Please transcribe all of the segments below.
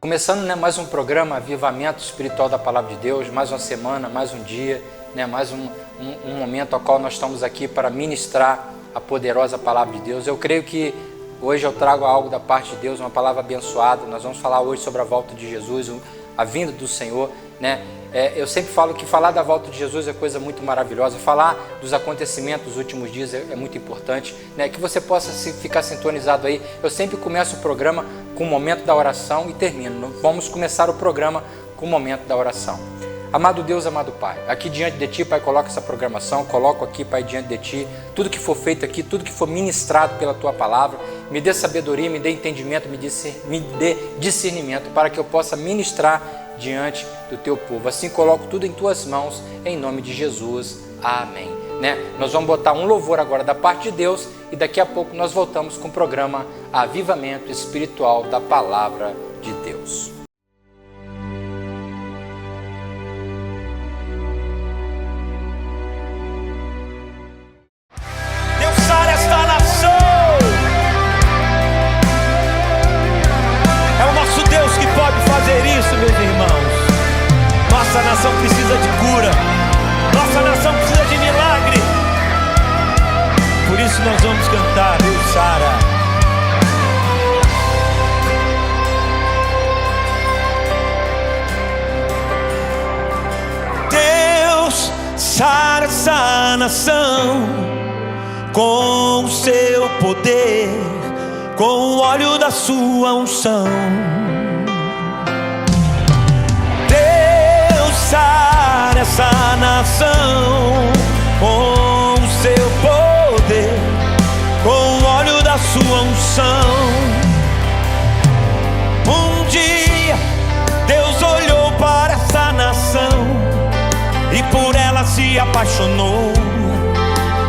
Começando, mais um programa Avivamento Espiritual da Palavra de Deus, mais uma semana, mais um dia, mais um momento ao qual nós estamos aqui para ministrar a poderosa Palavra de Deus. Eu creio que hoje eu trago algo da parte de Deus, uma palavra abençoada. Nós vamos falar hoje sobre a volta de Jesus, a vinda do Senhor, Eu sempre falo que falar da volta de Jesus é coisa muito maravilhosa. Falar dos acontecimentos dos últimos dias é muito importante, Que você possa ficar sintonizado aí. Eu sempre começo o programa com o momento da oração e termino. Vamos começar o programa com o momento da oração. Amado Deus, amado Pai, aqui diante de Ti, Pai, coloca essa programação, coloco aqui, Pai, diante de Ti, tudo que for feito aqui, tudo que for ministrado pela Tua Palavra, me dê sabedoria, me dê entendimento, me dê discernimento, para que eu possa ministrar diante do Teu povo. Assim coloco tudo em Tuas mãos, em nome de Jesus. Amém. Nós vamos botar um louvor agora da parte de Deus e daqui a pouco nós voltamos com o programa Avivamento Espiritual da Palavra de Deus. Nossa nação precisa de cura. Nossa nação precisa de milagre. Por isso nós vamos cantar, Deus sara. Deus sara essa nação com o seu poder, com o óleo da sua unção. Sara essa nação com o seu poder, com o óleo da sua unção. Um dia Deus olhou para essa nação e por ela se apaixonou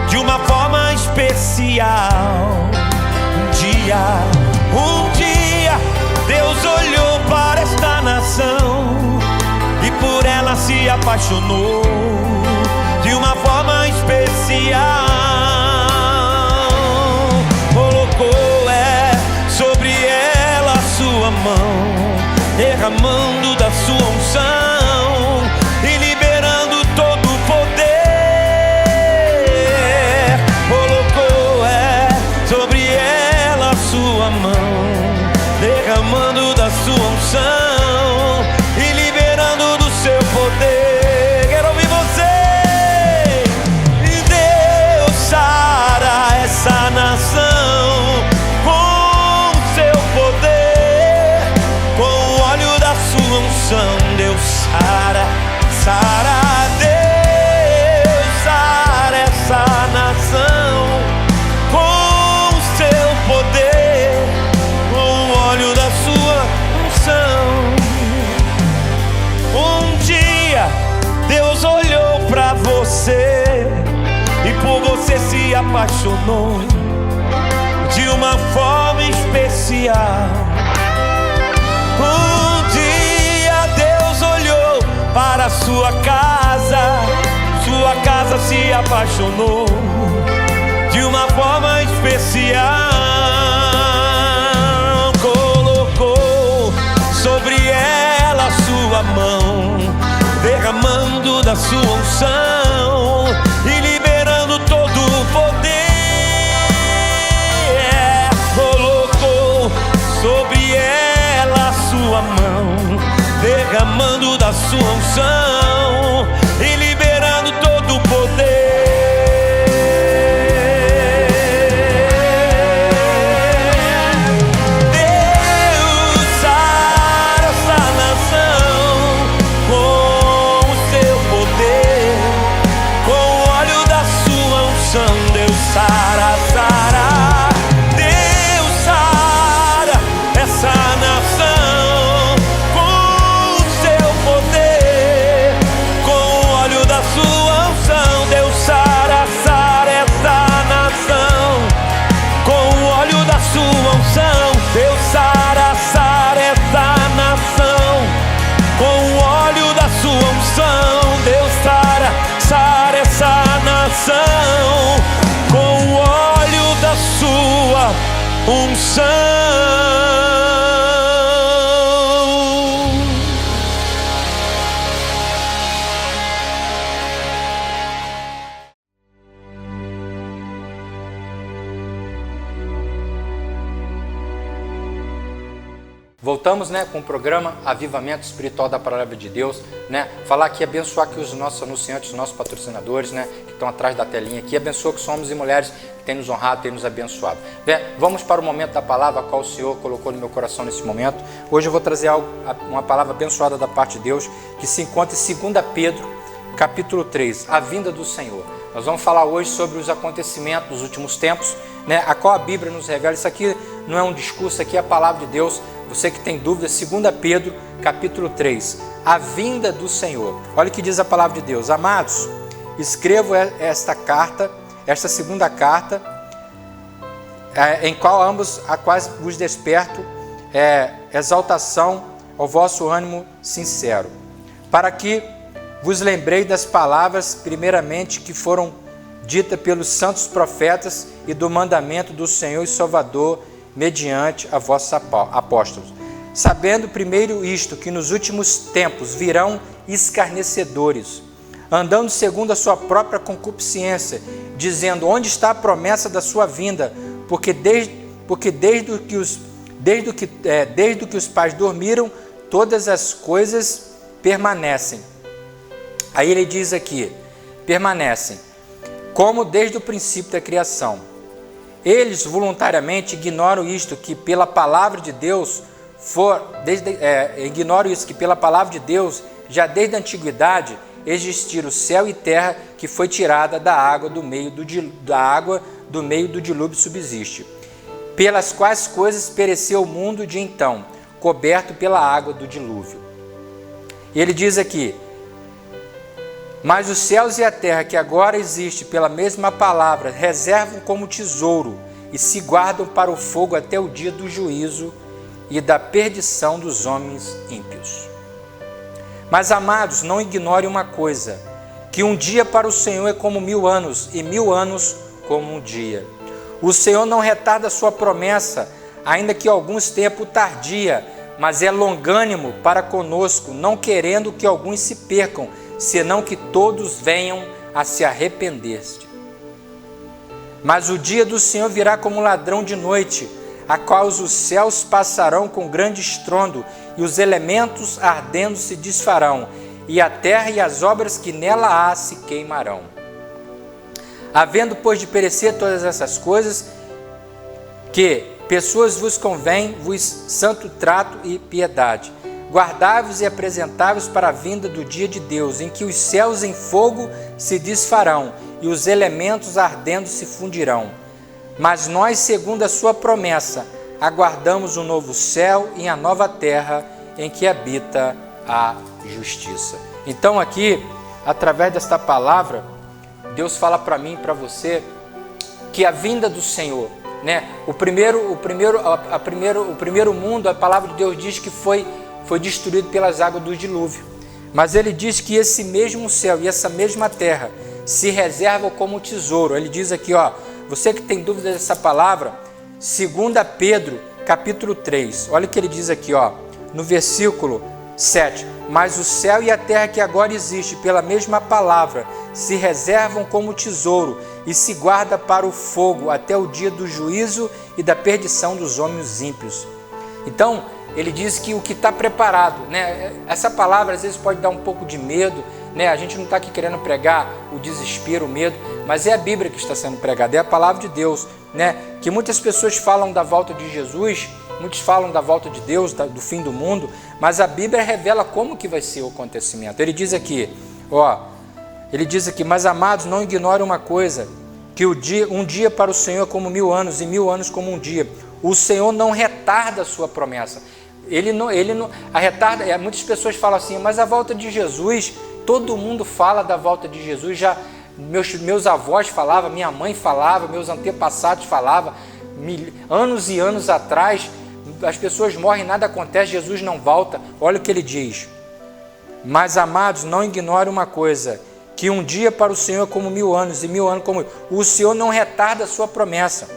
de uma forma especial. Um dia Deus olhou para esta nação e por ela se apaixonou de uma forma especial. Colocou sobre ela a sua mão, derramando da sua unção e liberando todo o poder. Colocou sobre ela a sua mão, derramando da sua unção e liberando do seu poder. Quero ouvir você. E Deus sara essa nação com seu poder, com o óleo da sua unção. Deus sara, sara. Deus sara essa nação com seu poder, com o óleo da sua unção. Um dia Deus olhou pra você e por você se apaixonou de uma forma especial. Um dia Deus olhou para a sua casa se apaixonou de uma forma especial. Colocou sobre ela a sua mão, derramando da sua unção e liberando todo o poder. Colocou sobre ela a sua mão, derramando da sua unção e liberando todo o poder. Sara, sara, Deus sara essa nação com seu poder, com o óleo da sua unção. Deus sara, sara essa nação com o óleo da sua unção. Deus sara, sara essa nação com o óleo da sua unção. Deus sara, sara essa nação com o óleo da sua unção. Voltamos, né, com o programa Avivamento Espiritual da Palavra de Deus, né? Falar aqui, abençoar aqui os nossos anunciantes, os nossos patrocinadores, né, que estão atrás da telinha aqui. Abençoa que somos homens e mulheres que têm nos honrado, têm nos abençoado. Vamos para o momento da palavra, a qual o Senhor colocou no meu coração nesse momento. Hoje eu vou trazer uma palavra abençoada da parte de Deus, que se encontra em 2 Pedro, capítulo 3, a vinda do Senhor. Nós vamos falar hoje sobre os acontecimentos dos últimos tempos, né, a qual a Bíblia nos revela. Isso aqui não é um discurso, isso aqui é a palavra de Deus. Você que tem dúvida, 2 Pedro, capítulo 3, a vinda do Senhor. Olha o que diz a palavra de Deus. Amados, escrevo esta carta, esta segunda carta, em qual ambos a quais vos desperto exaltação ao vosso ânimo sincero, para que vos lembrei das palavras, primeiramente, que foram ditas pelos santos profetas e do mandamento do Senhor e Salvador, mediante a vossos apóstolos. Sabendo primeiro isto, que nos últimos tempos virão escarnecedores, andando segundo a sua própria concupiscência, dizendo: onde está a promessa da sua vinda? Porque desde que os pais dormiram, todas as coisas permanecem. Aí ele diz aqui, permanecem, como desde o princípio da criação. Eles voluntariamente ignoram isto, que pela palavra de Deus já desde a antiguidade existiram o céu e terra, que foi tirada da água do meio do dilúvio subsiste, pelas quais coisas pereceu o mundo de então, coberto pela água do dilúvio. E ele diz aqui: mas os céus e a terra, que agora existe pela mesma palavra, reservam como tesouro e se guardam para o fogo até o dia do juízo e da perdição dos homens ímpios. Mas, amados, não ignorem uma coisa, que um dia para o Senhor é como 1000 anos, e 1000 anos como um dia. O Senhor não retarda a sua promessa, ainda que alguns tempo tardia, mas é longânimo para conosco, não querendo que alguns se percam, senão que todos venham a se arrepender-se. Mas o dia do Senhor virá como ladrão de noite, a qual os céus passarão com grande estrondo, e os elementos ardendo se desfarão, e a terra e as obras que nela há se queimarão. Havendo, pois, de perecer todas essas coisas, que pessoas vos convém, vos santo trato e piedade, guardai-vos e apresentai-vos para a vinda do dia de Deus, em que os céus em fogo se desfarão e os elementos ardendo se fundirão. Mas nós, segundo a sua promessa, aguardamos um novo céu e a nova terra em que habita a justiça. Então aqui, através desta palavra, Deus fala para mim e para você que a vinda do Senhor, né? O primeiro mundo, a palavra de Deus diz que foi destruído pelas águas do dilúvio. Mas ele diz que esse mesmo céu e essa mesma terra se reservam como tesouro. Ele diz aqui, ó, você que tem dúvidas dessa palavra, 2 Pedro, capítulo 3. Olha o que ele diz aqui, ó, no versículo 7. Mas o céu e a terra que agora existe, pela mesma palavra, se reservam como tesouro e se guarda para o fogo até o dia do juízo e da perdição dos homens ímpios. Então, ele diz que o que está preparado, né? Essa palavra às vezes pode dar um pouco de medo, né? A gente não está aqui querendo pregar o desespero, o medo, mas é a Bíblia que está sendo pregada, é a palavra de Deus, né? Que muitas pessoas falam da volta de Jesus, muitos falam da volta de Deus, do fim do mundo, mas a Bíblia revela como que vai ser o acontecimento. Ele diz aqui, mas amados, não ignorem uma coisa, que um dia para o Senhor é como 1000 anos, e 1000 anos como um dia. O Senhor não retarda a sua promessa. Muitas pessoas falam assim, mas a volta de Jesus, todo mundo fala da volta de Jesus, já meus avós falavam, minha mãe falava, meus antepassados falavam, anos e anos atrás, as pessoas morrem, nada acontece, Jesus não volta. Olha o que ele diz: mas amados, não ignorem uma coisa, que um dia para o Senhor é como 1000 anos, e 1000 anos como... O Senhor não retarda a sua promessa,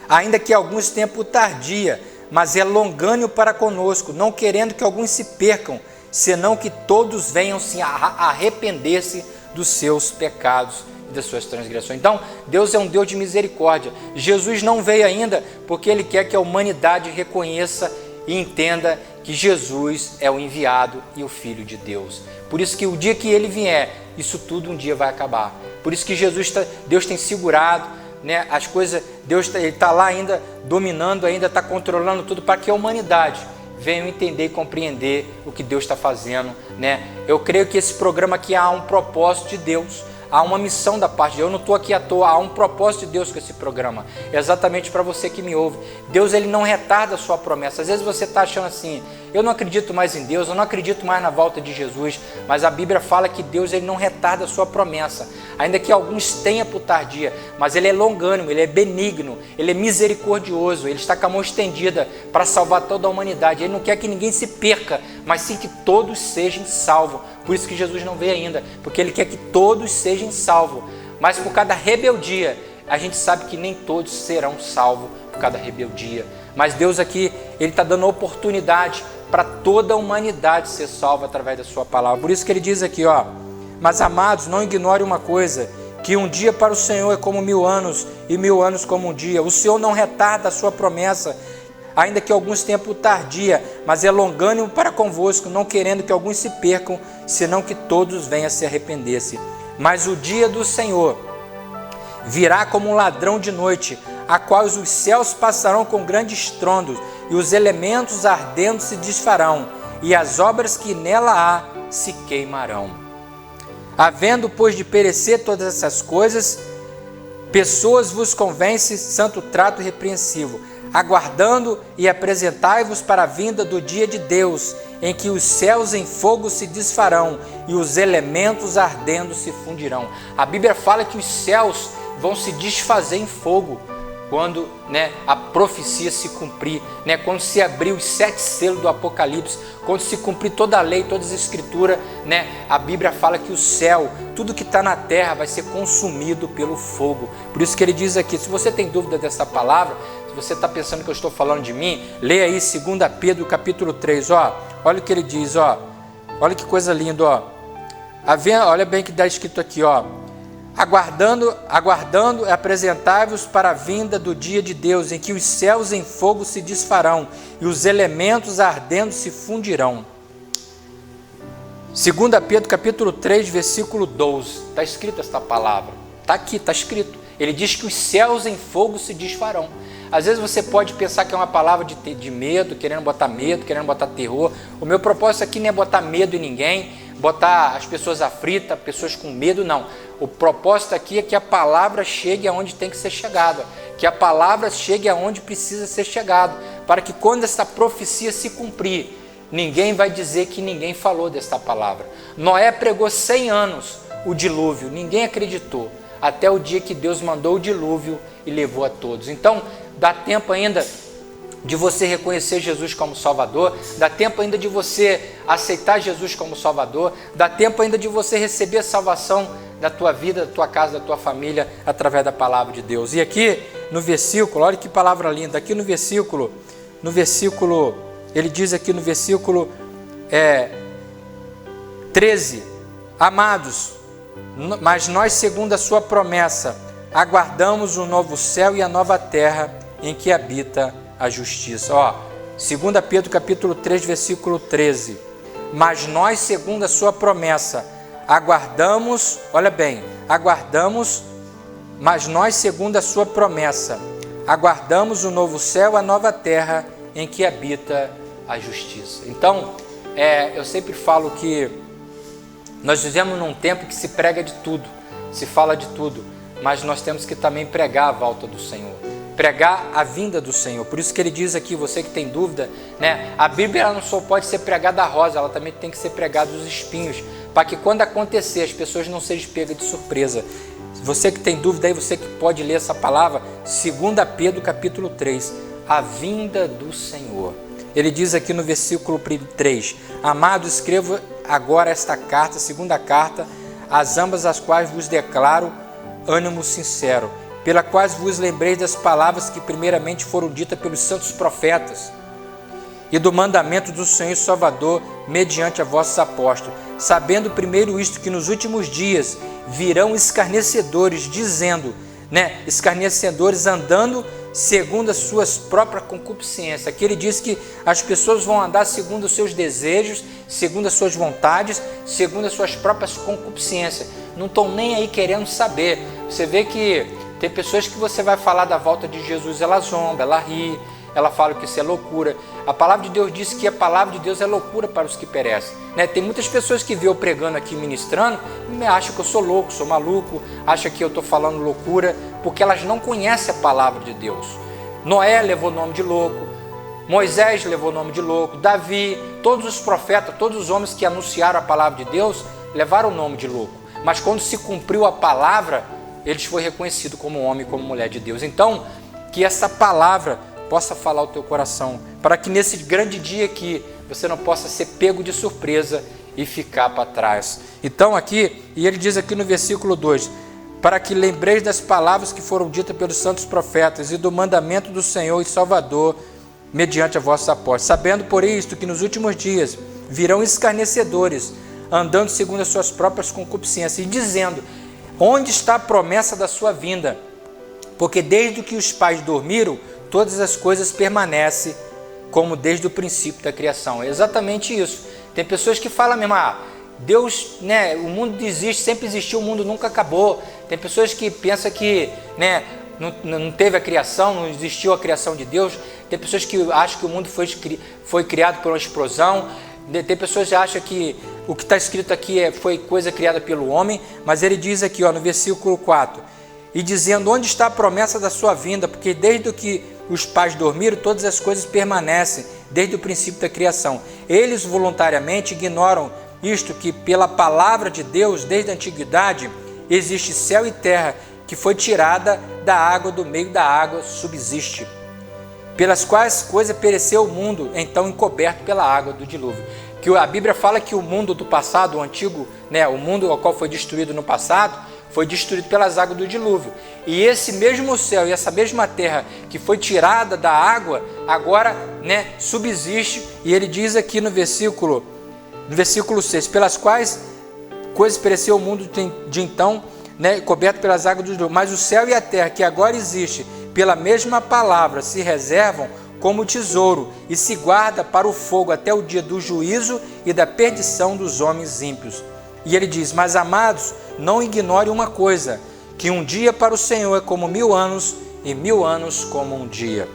ainda que alguns tempo tardia, mas é longânimo para conosco, não querendo que alguns se percam, senão que todos venham se arrepender-se dos seus pecados e das suas transgressões. Então, Deus é um Deus de misericórdia. Jesus não veio ainda porque Ele quer que a humanidade reconheça e entenda que Jesus é o enviado e o Filho de Deus. Por isso que o dia que Ele vier, isso tudo um dia vai acabar. Por isso que Deus tem segurado, né, as coisas, Deus está lá ainda dominando, ainda está controlando tudo para que a humanidade venha entender e compreender o que Deus está fazendo, né? Eu creio que esse programa aqui há um propósito de Deus. Há uma missão da parte de Deus. Eu não estou aqui à toa, há um propósito de Deus com esse programa. É exatamente para você que me ouve. Deus, Ele não retarda a sua promessa. Às vezes você está achando assim, eu não acredito mais em Deus, eu não acredito mais na volta de Jesus, mas a Bíblia fala que Deus, Ele não retarda a sua promessa, ainda que alguns tenham por tardia, mas Ele é longânimo, Ele é benigno, Ele é misericordioso, Ele está com a mão estendida para salvar toda a humanidade. Ele não quer que ninguém se perca, mas sim que todos sejam salvos. Por isso que Jesus não veio ainda, porque Ele quer que todos sejam salvos. Mas por causa da rebeldia, a gente sabe que nem todos serão salvos por causa da rebeldia. Mas Deus aqui, Ele está dando oportunidade para toda a humanidade ser salva através da sua palavra. Por isso que Ele diz aqui, ó: mas amados, não ignore uma coisa, que um dia para o Senhor é como 1000 anos, e 1000 anos como um dia. O Senhor não retarda a sua promessa, ainda que alguns tempos tardia, mas é longânimo para convosco, não querendo que alguns se percam, senão que todos venham a se arrepender-se. Mas o dia do Senhor virá como um ladrão de noite, a qual os céus passarão com grande estrondo, e os elementos ardendo se desfarão, e as obras que nela há se queimarão. Havendo, pois, de perecer todas essas coisas, pessoas vos convence santo trato repreensivo, aguardando e apresentai-vos para a vinda do dia de Deus, em que os céus em fogo se desfarão e os elementos ardendo se fundirão. A Bíblia fala que os céus vão se desfazer em fogo quando, né, a profecia se cumprir, né, quando se abrir os 7 selos do Apocalipse, quando se cumprir toda a lei, todas as escrituras, né, a Bíblia fala que o céu, tudo que está na terra vai ser consumido pelo fogo. Por isso que ele diz aqui, se você tem dúvida dessa palavra, se você está pensando que eu estou falando de mim, leia aí 2 Pedro capítulo 3, ó, olha o que ele diz, ó, olha que coisa linda, ó, olha bem o que está escrito aqui, ó: aguardando, apresentai-vos para a vinda do dia de Deus, em que os céus em fogo se desfarão e os elementos ardendo se fundirão. 2 Pedro capítulo 3, versículo 12, está escrito esta palavra, está aqui, está escrito. Ele diz que os céus em fogo se desfarão. Às vezes você pode pensar que é uma palavra de medo, querendo botar terror. O meu propósito aqui não é botar medo em ninguém, botar as pessoas aflitas, pessoas com medo, não. O propósito aqui é que a palavra chegue aonde tem que ser chegada, que a palavra chegue aonde precisa ser chegado, para que quando essa profecia se cumprir, ninguém vai dizer que ninguém falou desta palavra. Noé pregou 100 anos o dilúvio, ninguém acreditou, até o dia que Deus mandou o dilúvio e levou a todos. Então, dá tempo ainda de você reconhecer Jesus como Salvador, dá tempo ainda de você aceitar Jesus como Salvador, dá tempo ainda de você receber a salvação da tua vida, da tua casa, da tua família, através da palavra de Deus. E aqui no versículo, olha que palavra linda, aqui no versículo, ele diz aqui no versículo 13, amados, mas nós, segundo a sua promessa, aguardamos o novo céu e a nova terra em que habita a justiça. Ó, 2 Pedro capítulo 3, versículo 13. Mas nós, segundo a sua promessa, aguardamos, olha bem, mas nós, segundo a sua promessa, aguardamos o novo céu e a nova terra em que habita a justiça. Então, eu sempre falo que nós vivemos num tempo que se prega de tudo, se fala de tudo, mas nós temos que também pregar a volta do Senhor, pregar a vinda do Senhor. Por isso que ele diz aqui, você que tem dúvida, né? A Bíblia ela não só pode ser pregada a rosa, ela também tem que ser pregada os espinhos, para que quando acontecer, as pessoas não sejam pegas de surpresa. Você que tem dúvida aí, você que pode ler essa palavra, 2 Pedro capítulo 3, a vinda do Senhor. Ele diz aqui no versículo 3, amado, escrevo agora esta carta, segunda carta, as ambas as quais vos declaro ânimo sincero, pela quais vos lembrei das palavras que primeiramente foram ditas pelos santos profetas, e do mandamento do Senhor Salvador, mediante a vossos apóstolos, sabendo primeiro isto, que nos últimos dias virão escarnecedores, dizendo, escarnecedores andando segundo as suas próprias concupiscências. Aqui ele diz que as pessoas vão andar segundo os seus desejos, segundo as suas vontades, segundo as suas próprias concupiscências. Não estão nem aí querendo saber. Você vê que tem pessoas que você vai falar da volta de Jesus, ela zomba, ela ri, ela fala que isso é loucura. A palavra de Deus diz que a palavra de Deus é loucura para os que perecem, né? Tem muitas pessoas que vê eu pregando aqui, ministrando, e acham que eu sou louco, sou maluco, acham que eu estou falando loucura, porque elas não conhecem a palavra de Deus. Noé levou o nome de louco, Moisés levou o nome de louco, Davi, todos os profetas, todos os homens que anunciaram a palavra de Deus, levaram o nome de louco. Mas quando se cumpriu a palavra, eles foram reconhecidos como homem e como mulher de Deus. Então, que essa palavra possa falar o teu coração, para que nesse grande dia aqui, você não possa ser pego de surpresa e ficar para trás. Então aqui, e ele diz aqui no versículo 2, para que lembreis das palavras que foram ditas pelos santos profetas e do mandamento do Senhor e Salvador, mediante a vossos apóstolos, sabendo por isto que nos últimos dias virão escarnecedores, andando segundo as suas próprias concupiscências, e dizendo, onde está a promessa da sua vinda? Porque desde que os pais dormiram, todas as coisas permanecem como desde o princípio da criação. É exatamente isso. Tem pessoas que falam mesmo, Deus, né, o mundo existe, sempre existiu, o mundo nunca acabou. Tem pessoas que pensam que, né, não teve a criação, não existiu a criação de Deus. Tem pessoas que acham que o mundo foi criado por uma explosão. Tem pessoas que acham que o que está escrito aqui foi coisa criada pelo homem, mas ele diz aqui, no versículo 4, e dizendo, onde está a promessa da sua vinda? Porque desde que os pais dormiram, todas as coisas permanecem, desde o princípio da criação. Eles voluntariamente ignoram isto, que pela palavra de Deus, desde a antiguidade, existe céu e terra, que foi tirada da água, do meio da água subsiste, pelas quais coisa pereceu o mundo, então encoberto pela água do dilúvio. Que a Bíblia fala que o mundo do passado, o antigo, né, o mundo ao qual foi destruído no passado, foi destruído pelas águas do dilúvio. E esse mesmo céu e essa mesma terra que foi tirada da água, agora, né, subsiste. E ele diz aqui no versículo 6, pelas quais coisas pereceu o mundo de então, né, coberto pelas águas do dilúvio. Mas o céu e a terra que agora existe, pela mesma palavra, se reservam como tesouro e se guarda para o fogo até o dia do juízo e da perdição dos homens ímpios. E ele diz, mas amados, não ignore uma coisa, que um dia para o Senhor é como 1000 anos e 1000 anos como um dia.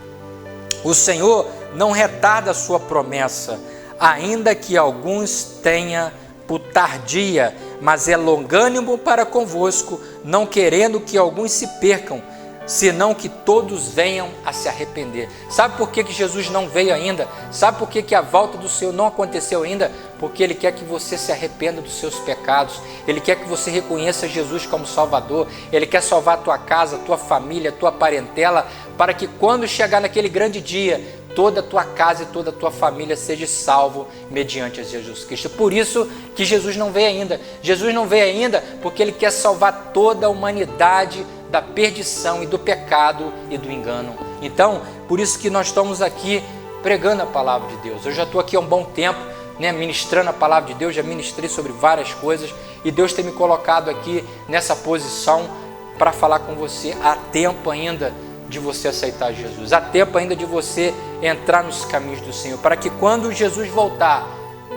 O Senhor não retarda a sua promessa, ainda que alguns tenha por tardia, mas é longânimo para convosco, não querendo que alguns se percam, senão que todos venham a se arrepender. Sabe por que Jesus não veio ainda? Sabe por que a volta do Senhor não aconteceu ainda? Porque Ele quer que você se arrependa dos seus pecados, Ele quer que você reconheça Jesus como Salvador, Ele quer salvar a tua casa, a tua família, a tua parentela, para que quando chegar naquele grande dia, toda a tua casa e toda a tua família seja salvo mediante Jesus Cristo. Por isso que Jesus não veio ainda. Jesus não veio ainda porque Ele quer salvar toda a humanidade da perdição e do pecado e do engano. Então, por isso que nós estamos aqui pregando a palavra de Deus. Eu já estou aqui há um bom tempo, né, ministrando a palavra de Deus, já ministrei sobre várias coisas e Deus tem me colocado aqui nessa posição para falar com você. Há tempo ainda de você aceitar Jesus, há tempo ainda de você entrar nos caminhos do Senhor, para que quando Jesus voltar,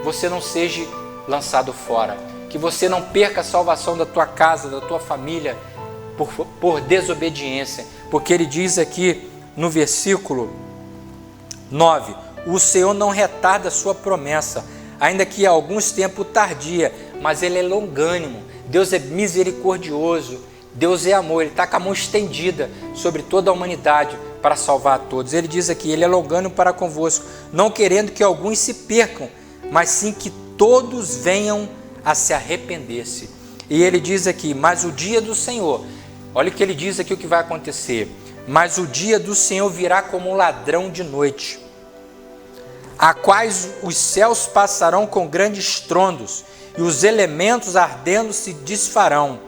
você não seja lançado fora, que você não perca a salvação da tua casa, da tua família, por desobediência, porque ele diz aqui no versículo 9, o Senhor não retarda a sua promessa, ainda que há alguns tempos tardia, mas Ele é longânimo, Deus é misericordioso, Deus é amor, Ele está com a mão estendida sobre toda a humanidade para salvar a todos. Ele diz aqui, Ele é longânimo para convosco, não querendo que alguns se percam, mas sim que todos venham a se arrepender-se. E ele diz aqui, mas o dia do Senhor, olha o que ele diz aqui, o que vai acontecer, mas o dia do Senhor virá como um ladrão de noite, a quais os céus passarão com grandes estrondos, e os elementos ardendo se desfarão,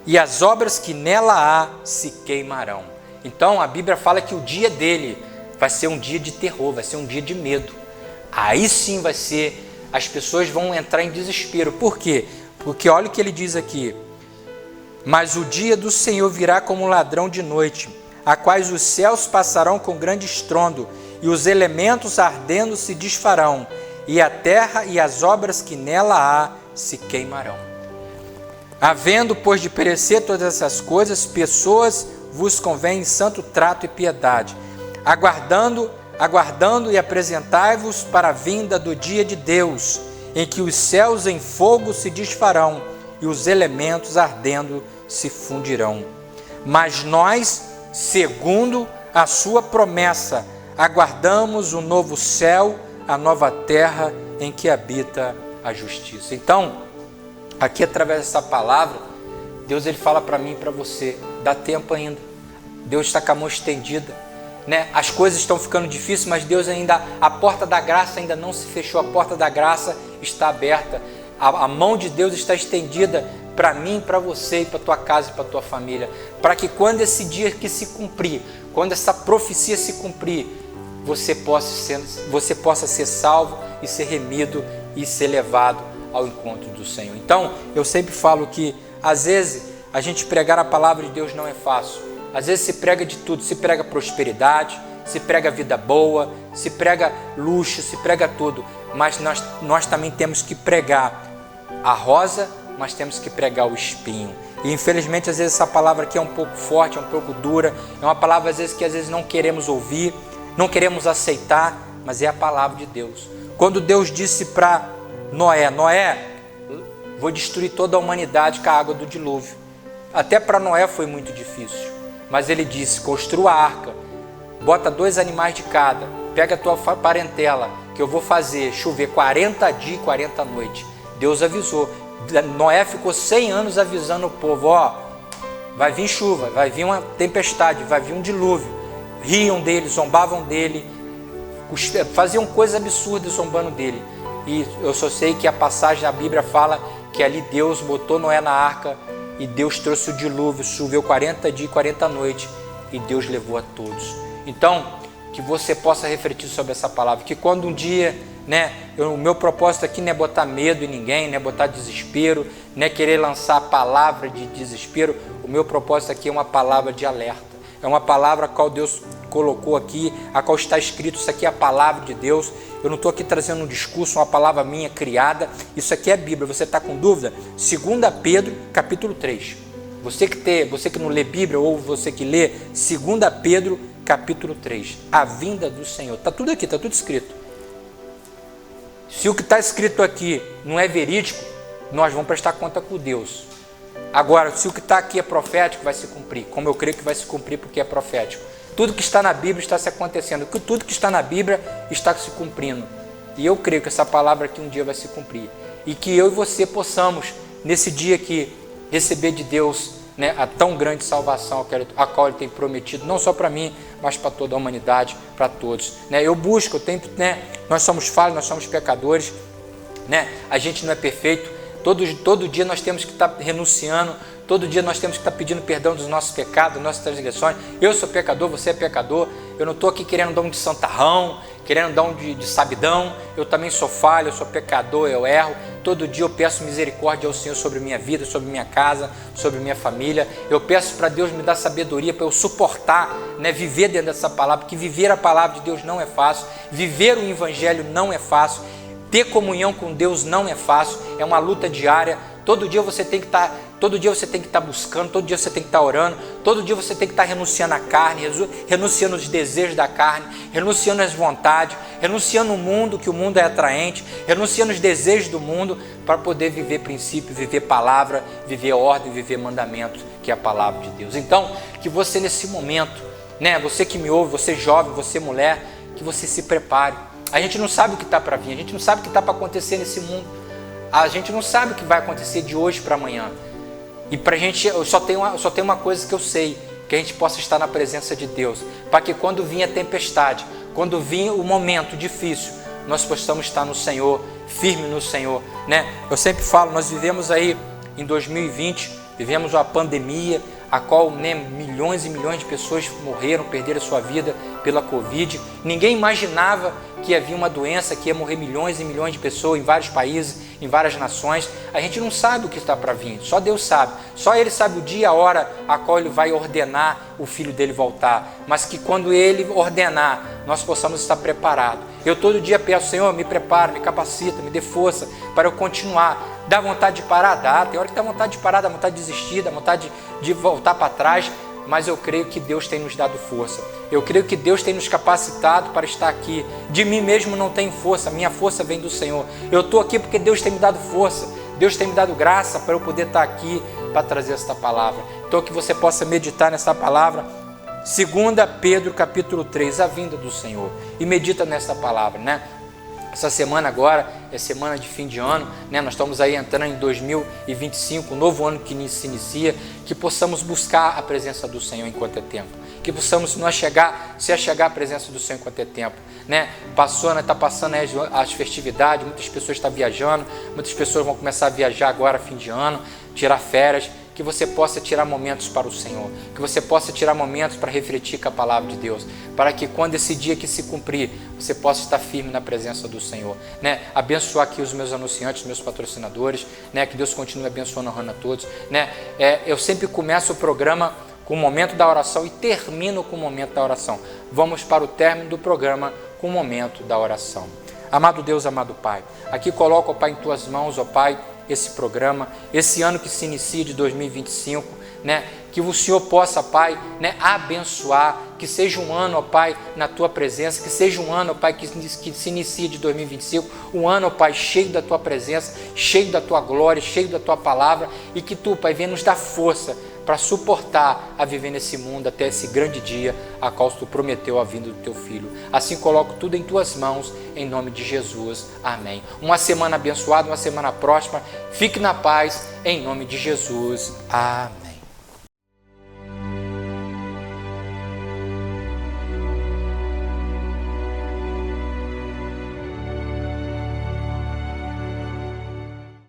e as obras que nela há se queimarão. Então a Bíblia fala que o dia dele vai ser um dia de terror, vai ser um dia de medo. Aí sim vai ser, as pessoas vão entrar em desespero. Por quê? Porque olha o que ele diz aqui, mas o dia do Senhor virá como um ladrão de noite, a quais os céus passarão com grande estrondo, e os elementos ardendo se desfarão, e a terra e as obras que nela há se queimarão. Havendo, pois, de perecer todas essas coisas, pessoas vos convém santo trato e piedade, aguardando e apresentai-vos para a vinda do dia de Deus, em que os céus em fogo se desfarão, e os elementos ardendo se fundirão. Mas nós, segundo a sua promessa, aguardamos o novo céu, a nova terra em que habita a justiça. Então, aqui através dessa palavra, Deus ele fala para mim e para você, dá tempo ainda. Deus está com a mão estendida, né? As coisas estão ficando difíceis, mas Deus ainda, a porta da graça ainda não se fechou, a porta da graça está aberta. A mão de Deus está estendida para mim, para você e para tua casa e para tua família, para que quando esse dia que se cumprir, quando essa profecia se cumprir, você possa ser salvo e ser remido e ser levado ao encontro do Senhor. Então, eu sempre falo que às vezes a gente pregar a palavra de Deus não é fácil. Às vezes se prega de tudo, se prega prosperidade, se prega vida boa, se prega luxo, se prega tudo, mas nós também temos que pregar a rosa, mas temos que pregar o espinho. E infelizmente às vezes essa palavra aqui é um pouco forte, é um pouco dura, é uma palavra às vezes que às vezes não queremos ouvir, não queremos aceitar, mas é a palavra de Deus. Quando Deus disse para Noé, vou destruir toda a humanidade com a água do dilúvio. Até para Noé foi muito difícil, mas ele disse, construa a arca, bota 2 animais de cada, pega a tua parentela, que eu vou fazer chover 40 dias e 40 noites. Deus avisou. Noé ficou 100 anos avisando o povo, vai vir chuva, vai vir uma tempestade, vai vir um dilúvio. Riam dele, zombavam dele, faziam coisas absurdas zombando dele. E eu só sei que a passagem da Bíblia fala que ali Deus botou Noé na arca e Deus trouxe o dilúvio, choveu 40 dias e 40 noites e Deus levou a todos. Então, que você possa refletir sobre essa palavra, que quando um dia, o meu propósito aqui não é botar medo em ninguém, não é botar desespero, não é querer lançar a palavra de desespero, o meu propósito aqui é uma palavra de alerta. É uma palavra a qual Deus colocou aqui, a qual está escrito, isso aqui é a palavra de Deus. Eu não estou aqui trazendo um discurso, uma palavra minha criada, isso aqui é Bíblia. Você está com dúvida? 2 Pedro, capítulo 3. Você que não lê Bíblia, ou você que lê, 2 Pedro, capítulo 3. A vinda do Senhor. Está tudo aqui, está tudo escrito. Se o que está escrito aqui não é verídico, nós vamos prestar conta com Deus. Agora, se o que está aqui é profético, vai se cumprir, como eu creio que vai se cumprir porque é profético. Tudo que está na Bíblia está se acontecendo, tudo que está na Bíblia está se cumprindo. E eu creio que essa palavra aqui um dia vai se cumprir. E que eu e você possamos, nesse dia aqui, receber de Deus a tão grande salvação a qual Ele tem prometido, não só para mim, mas para toda a humanidade, para todos. Eu busco, nós somos falhos, nós somos pecadores, a gente não é perfeito. Todo dia nós temos que estar renunciando, todo dia nós temos que estar pedindo perdão dos nossos pecados, das nossas transgressões. Eu sou pecador, você é pecador. Eu não estou aqui querendo dar um de santarrão, querendo dar um de sabidão. Eu também sou falho, eu sou pecador, eu erro. Todo dia eu peço misericórdia ao Senhor sobre minha vida, sobre minha casa, sobre minha família. Eu peço para Deus me dar sabedoria para eu suportar, viver dentro dessa palavra, porque viver a palavra de Deus não é fácil, viver o Evangelho não é fácil. Ter comunhão com Deus não é fácil, é uma luta diária. Todo dia você tem que estar buscando, todo dia você tem que estar orando, todo dia você tem que estar renunciando à carne, renunciando aos desejos da carne, renunciando às vontades, renunciando ao mundo, que o mundo é atraente, renunciando aos desejos do mundo, para poder viver princípio, viver palavra, viver ordem, viver mandamento, que é a palavra de Deus. Então, que você nesse momento, você que me ouve, você jovem, você mulher, que você se prepare. A gente não sabe o que está para vir, a gente não sabe o que está para acontecer nesse mundo. A gente não sabe o que vai acontecer de hoje para amanhã. E para a gente, eu só tenho uma coisa que eu sei, que a gente possa estar na presença de Deus, para que quando vir a tempestade, quando vir o momento difícil, nós possamos estar no Senhor, firme no Senhor. Eu sempre falo, nós vivemos aí em 2020, vivemos uma pandemia, a qual milhões e milhões de pessoas morreram, perderam sua vida pela Covid. Ninguém imaginava que havia uma doença que ia morrer milhões e milhões de pessoas em vários países, em várias nações. A gente não sabe o que está para vir, só Deus sabe. Só Ele sabe o dia e a hora a qual Ele vai ordenar o Filho dele voltar. Mas que quando Ele ordenar, nós possamos estar preparados. Eu todo dia peço, Senhor, me prepara, me capacita, me dê força para eu continuar. Dá vontade de parar? Dá. Tem hora que dá vontade de parar, dá vontade de desistir, dá vontade de voltar para trás. Mas eu creio que Deus tem nos dado força. Eu creio que Deus tem nos capacitado para estar aqui. De mim mesmo não tenho força, minha força vem do Senhor. Eu estou aqui porque Deus tem me dado força. Deus tem me dado graça para eu poder estar aqui para trazer esta palavra. Então que você possa meditar nessa palavra. 2 Pedro capítulo 3, a vinda do Senhor. E medita nessa palavra, né? Essa semana agora é semana de fim de ano, né? Nós estamos aí entrando em 2025, um novo ano que se inicia, que possamos buscar a presença do Senhor enquanto é tempo, que possamos se achegar à presença do Senhor enquanto é tempo, né? Está passando as festividades, muitas pessoas estão viajando, muitas pessoas vão começar a viajar agora, fim de ano, tirar férias. Que você possa tirar momentos para o Senhor, que você possa tirar momentos para refletir com a palavra de Deus, para que quando esse dia que se cumprir, você possa estar firme na presença do Senhor, né? Abençoar aqui os meus anunciantes, meus patrocinadores, né? Que Deus continue abençoando, honrando a todos, né? Eu sempre começo o programa com o momento da oração e termino com o momento da oração. Vamos para o término do programa com o momento da oração. Amado Deus, amado Pai, aqui coloco, ó Pai, em Tuas mãos, ó Pai, esse programa, esse ano que se inicia de 2025, né? Que o Senhor possa, Pai, né, abençoar, que seja um ano, ó Pai, na Tua presença, que seja um ano, ó Pai, que se inicie de 2025, um ano, ó Pai, cheio da Tua presença, cheio da Tua glória, cheio da Tua palavra, e que Tu, Pai, venha nos dar força para suportar a viver nesse mundo até esse grande dia a qual Tu prometeu a vinda do Teu Filho. Assim coloco tudo em Tuas mãos, em nome de Jesus. Amém. Uma semana abençoada, uma semana próspera. Fique na paz, em nome de Jesus. Amém.